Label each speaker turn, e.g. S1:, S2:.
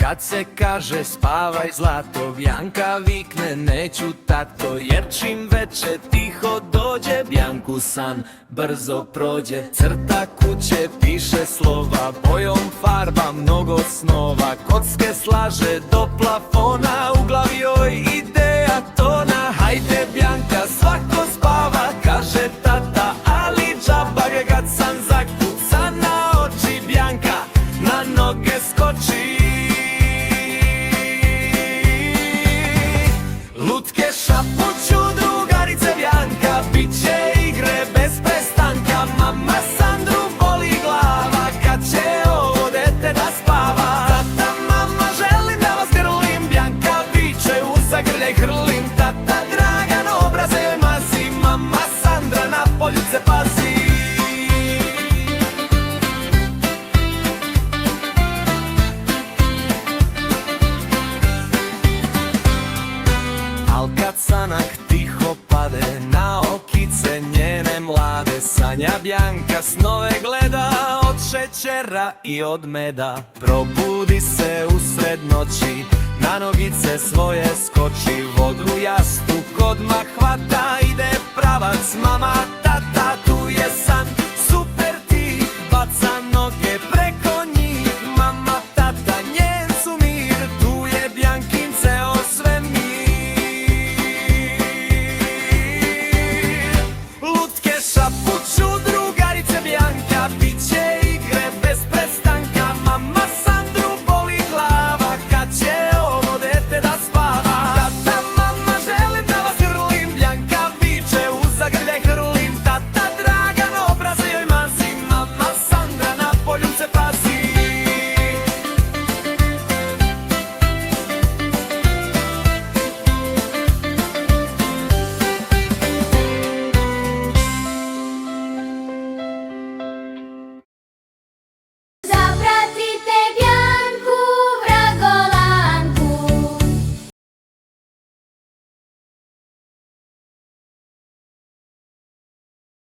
S1: Kad se kaže spavaj zlato, Bjanka vikne neću tato, jer čim veče tiho dođe, Bjanku san brzo prođe. Crta kuće, piše slova, bojom farba mnogo snova, kocke slaže do plafona, u glavi joj ideja tona. Hajde Bjanka, svako spava, kaže tata, ali džaba kad san zakuca na oči, Bjanka na noge skoči. Lutke šapuću, drugarice Bjanka, bit će igre bez prestanka. Mama Sandru boli glava, kad će ovo dete da spava. Tata, mama, želim da vas grlim, Bjanka viče u zagrljaj hrlim. Tata, Dragan obraze mazi, mama Sandra na poljuce pazi. Al kad sanak tiho pade na okice njene mlade, sanja Bjanka snove gleda od šećera i od meda. Probudi se usred noći, na nogice svoje skoči, vodu jastuk odmah hvata, ide pravac mama, tata, tu je san